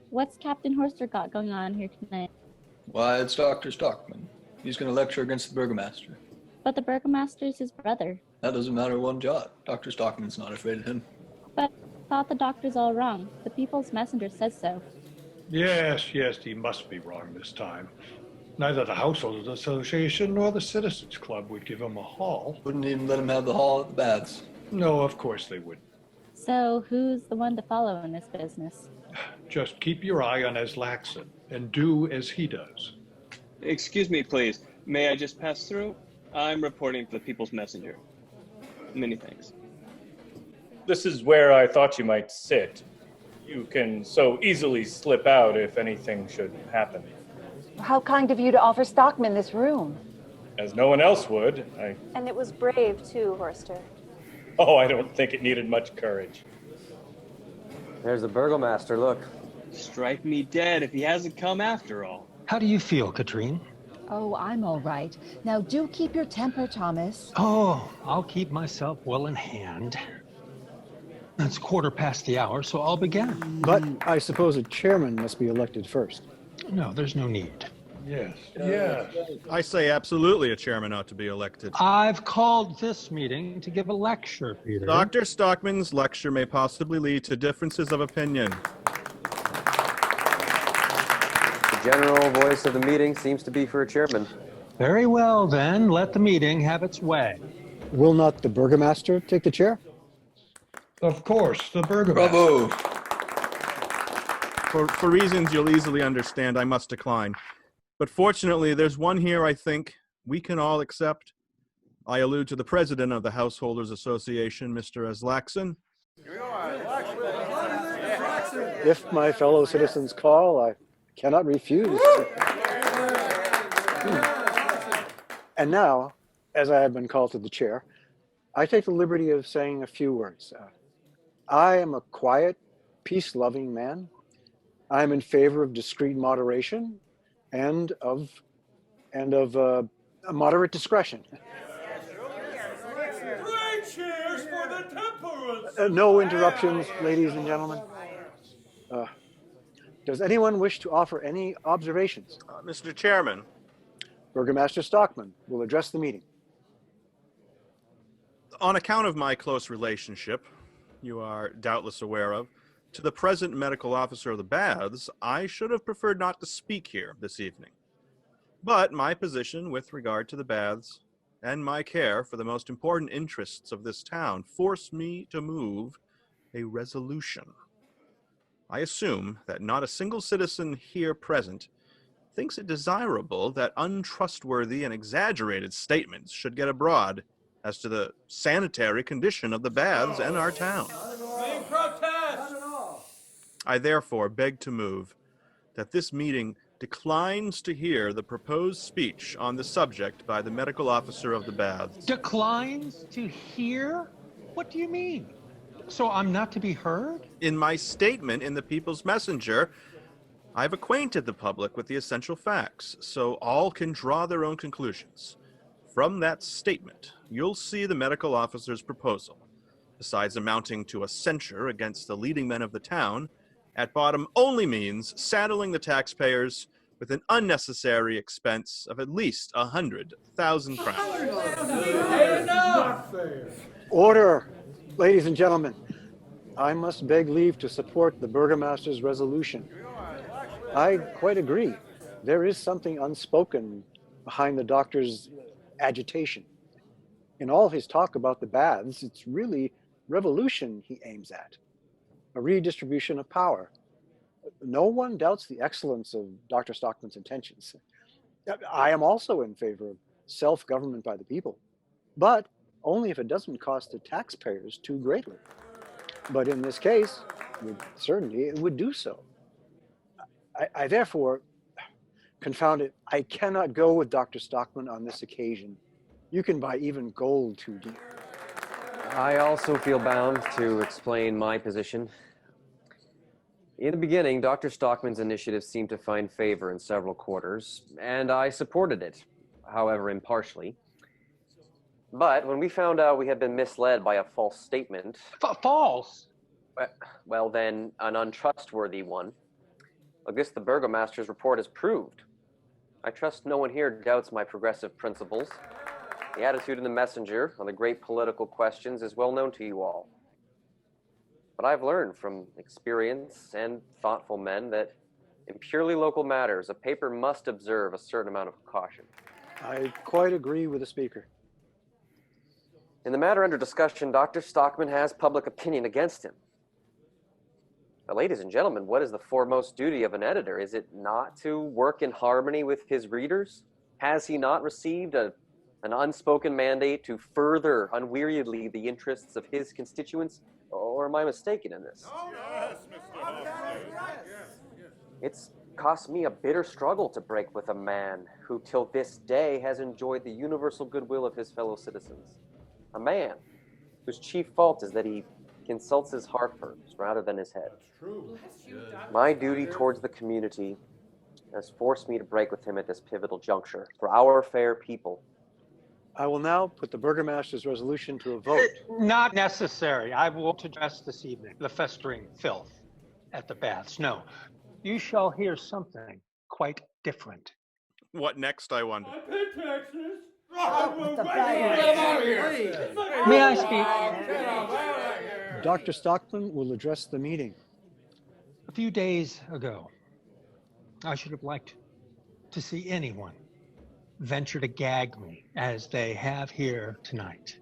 What's Captain Horster got going on here tonight? Why, it's Dr. Stockman. He's going to lecture against the Burgomaster. But the Burgomaster's his brother. That doesn't matter one jot. Dr. Stockman's not afraid of him. But I thought the doctor's all wrong. The People's Messenger says so. Yes, he must be wrong this time. Neither the Householders Association nor the Citizens Club would give him a hall. Wouldn't even let him have the hall at the baths. No, of course they wouldn't. So who's the one to follow in this business? Just keep your eye on Aslaxon and do as he does. Excuse me, please. May I just pass through? I'm reporting for the People's Messenger. Many thanks. This is where I thought you might sit. You can so easily slip out if anything should happen. How kind of you to offer Stockman this room. As no one else would, And it was brave, too, Horster. Oh, I don't think it needed much courage. There's the Burgomaster, look. Strike me dead if he hasn't come after all. How do you feel, Katrine? Oh, I'm all right. Now do keep your temper, Thomas. Oh, I'll keep myself well in hand. It's 1/4 the hour, so I'll begin. But I suppose a chairman must be elected first. No, there's no need. Yes. I say absolutely a chairman ought to be elected. I've called this meeting to give a lecture, Peter. Dr. Stockman's lecture may possibly lead to differences of opinion. The general voice of the meeting seems to be for a chairman. Very well, then. Let the meeting have its way. Will not the Burgomaster take the chair? Of course, the Burgomaster. Bravo! For reasons you'll easily understand, I must decline. But fortunately, there's one here I think we can all accept. I allude to the president of the Householders Association, Mr. Aslaxon. If my fellow citizens call, I cannot refuse. And now, as I have been called to the chair, I take the liberty of saying a few words. I am a quiet, peace-loving man. I am in favor of discreet moderation and of a moderate discretion. Three cheers for the temperance! No interruptions, ladies and gentlemen. Does anyone wish to offer any observations? Mr. Chairman. Burgomaster Stockman will address the meeting. On account of my close relationship, you are doubtless aware of, to the present medical officer of the baths, I should have preferred not to speak here this evening. But my position with regard to the baths and my care for the most important interests of this town force me to move a resolution. I assume that not a single citizen here present thinks it desirable that untrustworthy and exaggerated statements should get abroad as to the sanitary condition of the baths and our town. I therefore beg to move that this meeting declines to hear the proposed speech on the subject by the medical officer of the baths. Declines to hear? What do you mean? So I'm not to be heard? In my statement in the People's Messenger, I've acquainted the public with the essential facts, so all can draw their own conclusions. From that statement, you'll see the medical officer's proposal, besides amounting to a censure against the leading men of the town, at bottom only means saddling the taxpayers with an unnecessary expense of at least 100,000 crowns. Order, ladies and gentlemen. I must beg leave to support the Burgomaster's resolution. I quite agree. There is something unspoken behind the doctor's agitation. In all his talk about the baths, it's really revolution he aims at. A redistribution of power. No one doubts the excellence of Dr. Stockman's intentions. I am also in favor of self-government by the people, but only if it doesn't cost the taxpayers too greatly. But in this case, with certainty, it would do so. I therefore, confound it, I cannot go with Dr. Stockman on this occasion. You can buy even gold too dear. I also feel bound to explain my position. In the beginning, Dr. Stockman's initiative seemed to find favor in several quarters, and I supported it, however impartially. But when we found out we had been misled by a false statement... False? Well, then, an untrustworthy one. Like this, the Burgomaster's report has proved. I trust no one here doubts my progressive principles. The attitude of the messenger on the great political questions is well known to you all. But I've learned from experience and thoughtful men that in purely local matters, a paper must observe a certain amount of caution. I quite agree with the speaker. In the matter under discussion, Dr. Stockman has public opinion against him. Now, ladies and gentlemen, what is the foremost duty of an editor? Is it not to work in harmony with his readers? Has he not received an unspoken mandate to further unweariedly the interests of his constituents? Or am I mistaken in this? Yes, Mr. Hoffman. It's cost me a bitter struggle to break with a man who till this day has enjoyed the universal goodwill of his fellow citizens. A man whose chief fault is that he consults his heart first rather than his head. My duty towards the community has forced me to break with him at this pivotal juncture for our fair people. I will now put the Burgomaster's resolution to a vote. Not necessary. I won't address this evening the festering filth at the baths. No, you shall hear something quite different. What next, I wonder? I pay taxes. May I speak? Dr. Stockman will address the meeting. A few days ago, I should have liked to see anyone venture to gag me as they have here tonight.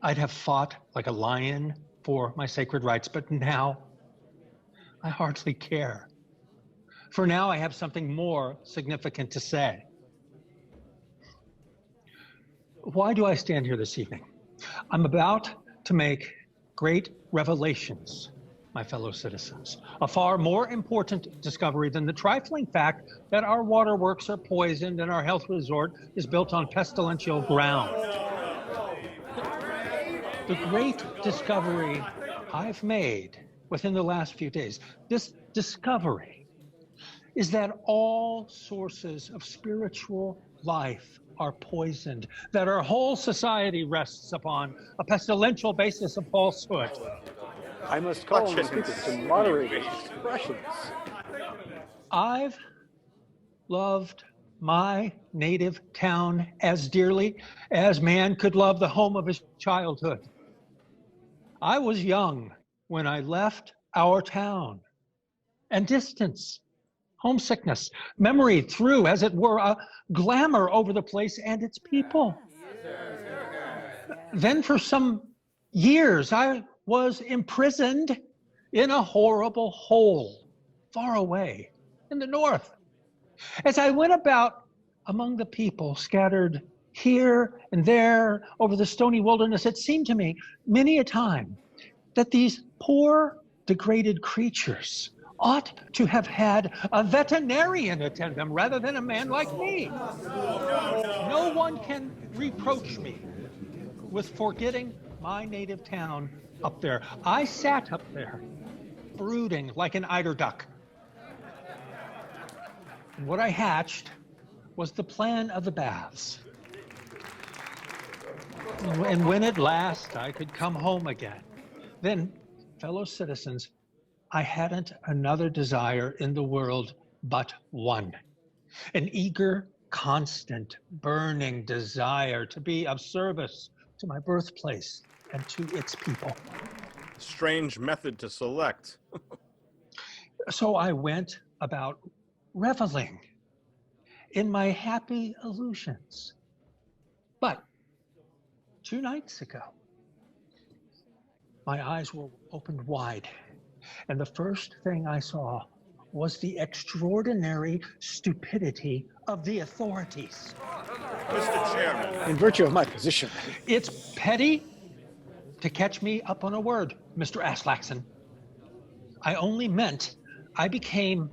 I'd have fought like a lion for my sacred rights, but now I hardly care. For now, I have something more significant to say. Why do I stand here this evening? I'm about to make great revelations, my fellow citizens. A far more important discovery than the trifling fact that our waterworks are poisoned and our health resort is built on pestilential ground. The great discovery I've made within the last few days, this discovery is that all sources of spiritual life are poisoned, that our whole society rests upon a pestilential basis of falsehood. I must call on the speaker to moderate his expressions. I've loved my native town as dearly as man could love the home of his childhood. I was young when I left our town, and distance, homesickness, memory threw, as it were, a glamour over the place and its people. Then for some years, I was imprisoned in a horrible hole far away in the north. As I went about among the people scattered here and there over the stony wilderness, it seemed to me many a time that these poor, degraded creatures ought to have had a veterinarian attend them rather than a man like me. No one can reproach me with forgetting my native town up there. I sat up there, brooding like an eider duck. And what I hatched was the plan of the baths. And when at last I could come home again, then, fellow citizens, I hadn't another desire in the world but one. An eager, constant, burning desire to be of service to my birthplace and to its people. Strange method to select. So I went about reveling in my happy illusions. But 2 nights ago, my eyes were opened wide, and the first thing I saw was the extraordinary stupidity of the authorities. Mr. Chairman. In virtue of my position. It's petty to catch me up on a word, Mr. Aslaxon. I only meant I became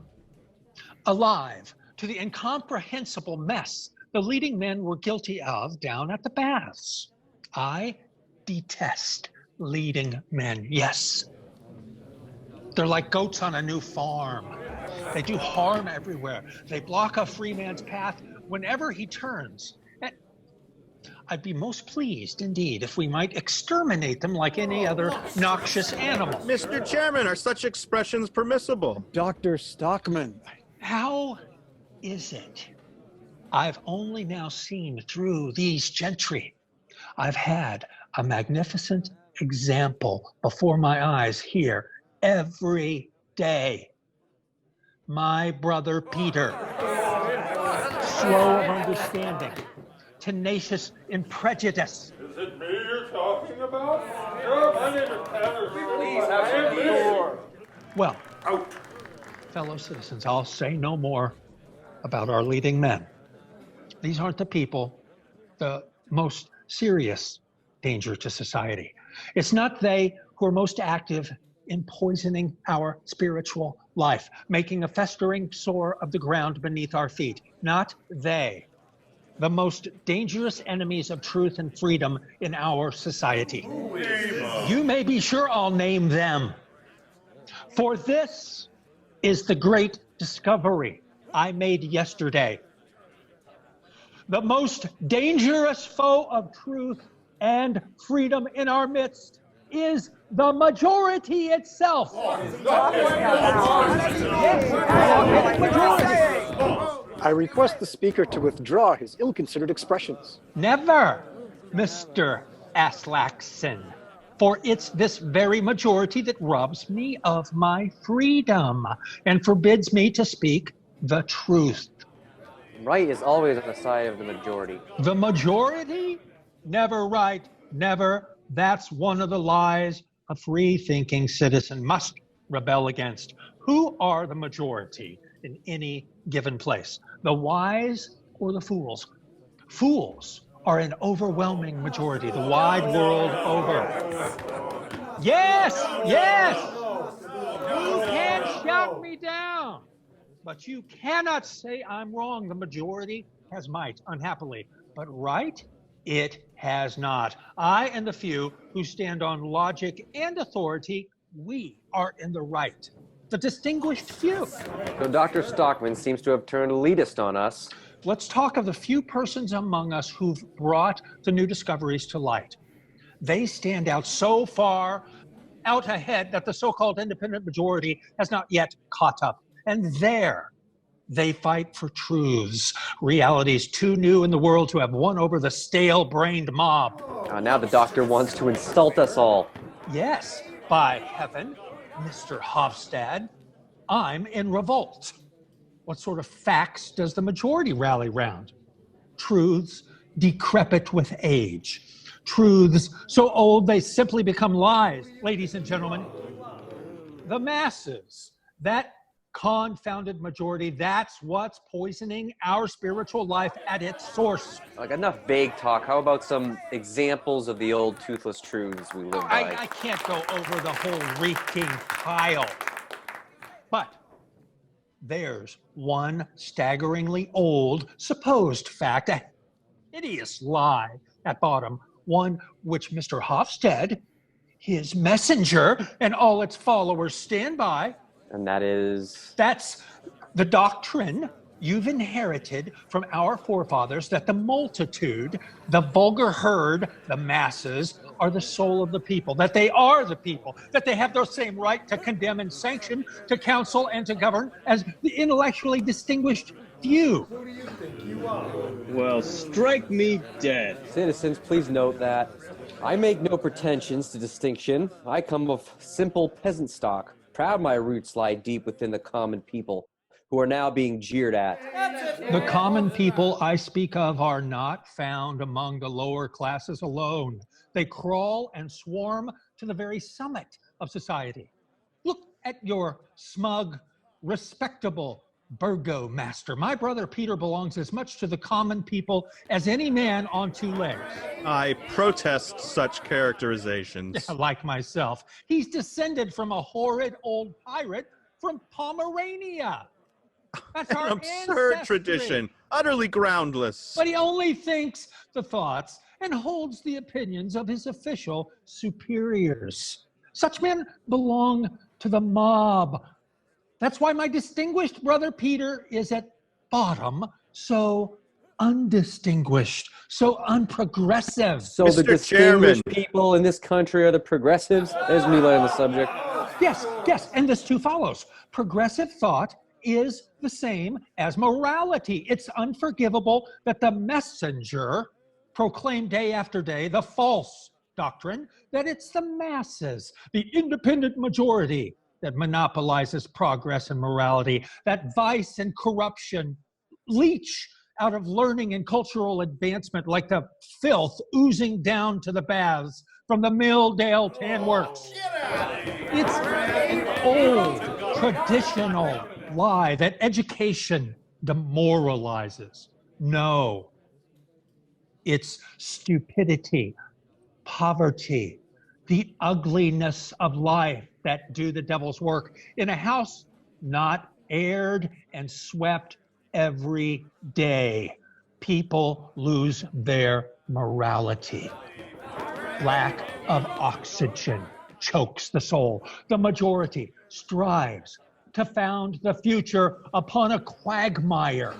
alive to the incomprehensible mess the leading men were guilty of down at the baths. I detest leading men, yes. They're like goats on a new farm. They do harm everywhere. They block a free man's path whenever he turns. And I'd be most pleased indeed if we might exterminate them like any other noxious animal. Mr. Chairman, are such expressions permissible? Dr. Stockman. How is it? I've only now seen through these gentry. I've had a magnificent example before my eyes here every day. My brother Peter, slow of understanding, tenacious in prejudice. Is it me you're talking about? Sure, my name is Tanner. Please have some door. Well, fellow citizens, I'll say no more about our leading men. These aren't the people, the most serious danger to society. It's not they who are most active in poisoning our spiritual life, making a festering sore of the ground beneath our feet. Not they. The most dangerous enemies of truth and freedom in our society. You may be sure I'll name them. For this is the great discovery I made yesterday. The most dangerous foe of truth and freedom in our midst is the majority itself. I request the speaker to withdraw his ill-considered expressions. Never, Mr. Aslaxon. For it's this very majority that robs me of my freedom and forbids me to speak the truth. Right is always on the side of the majority. The majority? Never right, never. That's one of the lies a free-thinking citizen must rebel against. Who are the majority in any given place? The wise or the fools? Fools are an overwhelming majority, the wide world over. Yes, yes! You can shout me down, but you cannot say I'm wrong. The majority has might, unhappily, but right? It has not. I and the few who stand on logic and authority, we are in the right. The distinguished few. So Dr. Stockman seems to have turned elitist on us. Let's talk of the few persons among us who've brought the new discoveries to light. They stand out so far out ahead that the so-called independent majority has not yet caught up. And there, they fight for truths, realities too new in the world to have won over the stale-brained mob. Now the doctor wants to insult us all. Yes, by heaven, Mr. Hofstad, I'm in revolt. What sort of facts does the majority rally round? Truths decrepit with age. Truths so old they simply become lies, ladies and gentlemen. The masses, that confounded majority, that's what's poisoning our spiritual life at its source. Like, enough vague talk. How about some examples of the old toothless truths we live by? I can't go over the whole reeking pile. But there's one staggeringly old supposed fact, a hideous lie at bottom, one which Mr. Hofstad, his messenger, and all its followers stand by. And that is? That's the doctrine you've inherited from our forefathers, that the multitude, the vulgar herd, the masses, are the soul of the people, that they are the people, that they have the same right to condemn and sanction, to counsel and to govern as the intellectually distinguished few. Who do you think you are? Well, strike me dead. Citizens, please note that I make no pretensions to distinction. I come of simple peasant stock. Proud my roots lie deep within the common people, who are now being jeered at. The common people I speak of are not found among the lower classes alone. They crawl and swarm to the very summit of society. Look at your smug, respectable burgomaster. My brother Peter belongs as much to the common people as any man on two legs. I protest such characterizations. Like myself. He's descended from a horrid old pirate from Pomerania. That's our An absurd ancestry. tradition, utterly groundless. But he only thinks the thoughts and holds the opinions of his official superiors. Such men belong to the mob. That's why my distinguished brother Peter is at bottom so undistinguished, so unprogressive. So the Mr. Chairman. distinguished people in this country are the progressives? There's me light on the subject. Yes, and this too follows. Progressive thought is the same as morality. It's unforgivable that the messenger proclaim day after day the false doctrine that it's the masses, the independent majority, that monopolizes progress and morality, that vice and corruption leach out of learning and cultural advancement like the filth oozing down to the baths from the Milldale Tan Works. It's an old, traditional lie that education demoralizes. No, it's stupidity, poverty, the ugliness of life that do the devil's work in a house not aired and swept every day. People lose their morality. Lack of oxygen chokes the soul. The majority strives to found the future upon a quagmire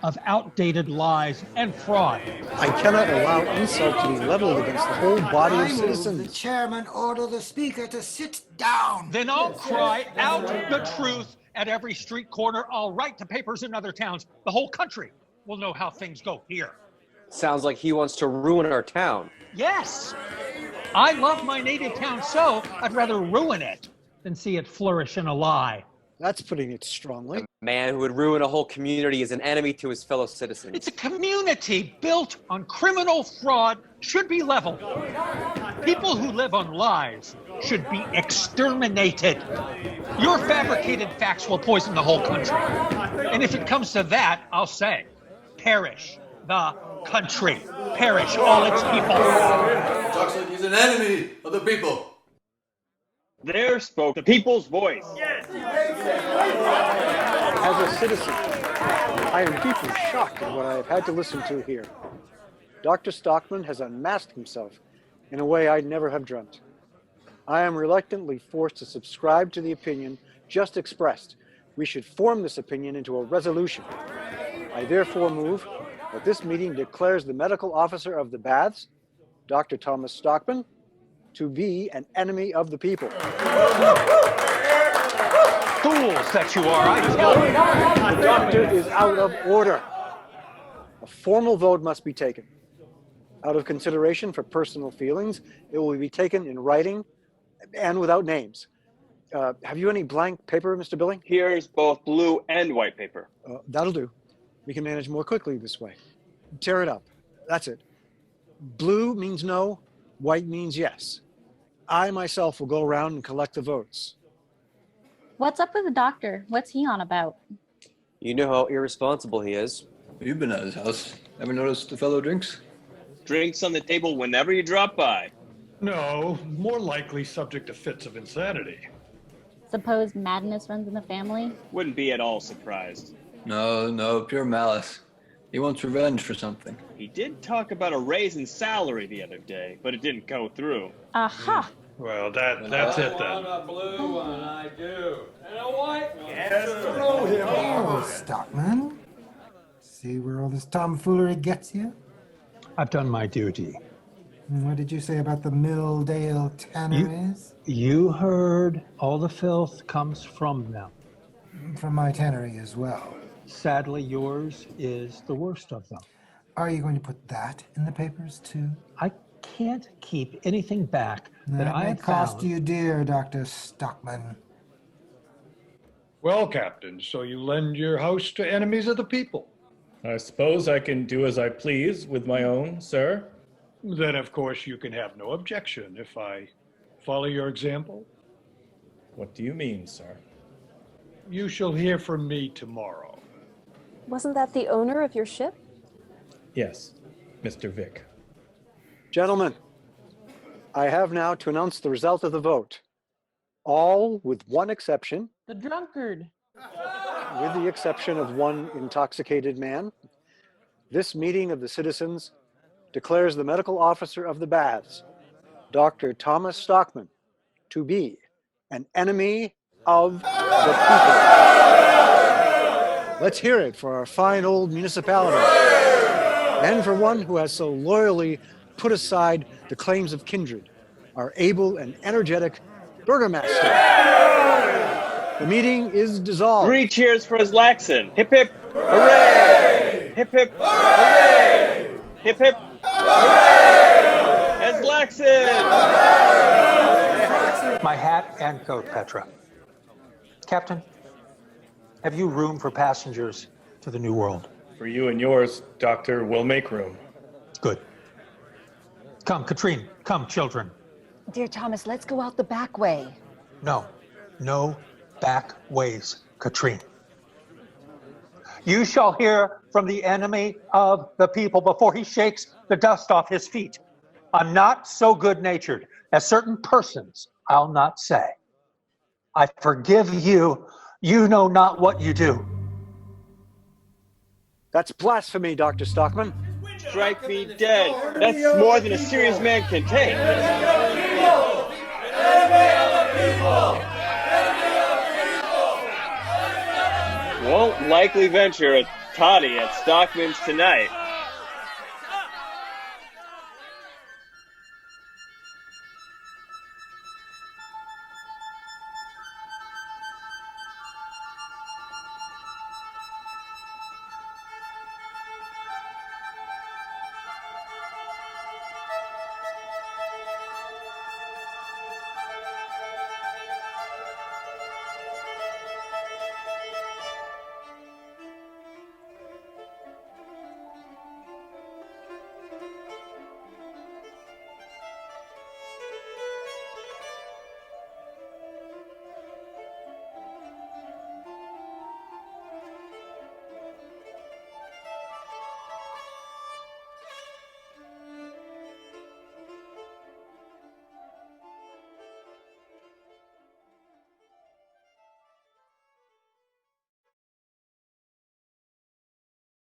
of outdated lies and fraud. I cannot allow insult to be leveled against the whole body of The citizens. chairman order the speaker to sit down. Then I'll cry out the truth at every street corner. I'll write to papers in other towns. The whole country will know how things go here. Sounds like he wants to ruin our town. Yes, I love my native town so I'd rather ruin it than see it flourish in a lie. That's putting it strongly. A man who would ruin a whole community is an enemy to his fellow citizens. It's a community built on criminal fraud should be leveled. People who live on lies should be exterminated. Your fabricated facts will poison the whole country. And if it comes to that, I'll say, perish the country. Perish all its people. Talks like he's an enemy of the people. There spoke the people's voice. As a citizen, I am deeply shocked at what I have had to listen to here. Dr. Stockman has unmasked himself in a way I'd never have dreamt. I am reluctantly forced to subscribe to the opinion just expressed. We should form this opinion into a resolution. I therefore move that this meeting declares the medical officer of the baths, Dr. Thomas Stockman, to be an enemy of the people. Fools that you are, I tell you. The doctor is out of order. A formal vote must be taken. Out of consideration for personal feelings, it will be taken in writing and without names. Have you any blank paper, Mr. Billing? Here's both blue and white paper. That'll do. We can manage more quickly this way. Tear it up. That's it. Blue means no, white means yes. I myself will go around and collect the votes. What's up with the doctor? What's he on about? You know how irresponsible he is. You've been at his house. Ever noticed the fellow drinks? Drinks on the table whenever you drop by. No, more likely subject to fits of insanity. Suppose madness runs in the family? Wouldn't be at all surprised. No, pure malice. He wants revenge for something. He did talk about a raise in salary the other day, but it didn't go through. Aha! Well, that's it then. I want a blue one, I do. And a white one. Yes, throw him Oh, Stockman. See where all this tomfoolery gets you? I've done my duty. And what did you say about the Milldale tanneries? You heard all the filth comes from them. From my tannery as well. Sadly, yours is the worst of them. Are you going to put that in the papers too? I can't keep anything back that I may have cost found. you dear, Dr. Stockman. Well, Captain, so you lend your house to enemies of the people. I suppose I can do as I please with my own, sir. Then, of course, you can have no objection if I follow your example. What do you mean, sir? You shall hear from me tomorrow. Wasn't that the owner of your ship? Yes, Mr. Vick. Gentlemen, I have now to announce the result of the vote. All with one exception, The drunkard. with the exception of one intoxicated man, this meeting of the citizens declares the medical officer of the baths, Dr. Thomas Stockman, to be an enemy of the people. Let's hear it for our fine old municipality. and for one who has so loyally put aside the claims of kindred, our able and energetic Burgomaster. The meeting is dissolved. 3 cheers for Aslaxon. Hip hip hooray! Hip hip hooray! Hip hip hooray! Aslaxon! My hat and coat, Petra. Captain, have you room for passengers to the New World? For you and yours, Doctor, we'll make room. Good. Come, Katrine. Come, children. Dear Thomas, let's go out the back way. No back ways, Katrine. You shall hear from the enemy of the people before he shakes the dust off his feet. I'm not so good-natured as certain persons I'll not say. I forgive you. You know not what you do. That's blasphemy, Dr. Stockman. Strike me dead. That's more than a serious man can take. Won't likely venture a toddy at Stockman's tonight.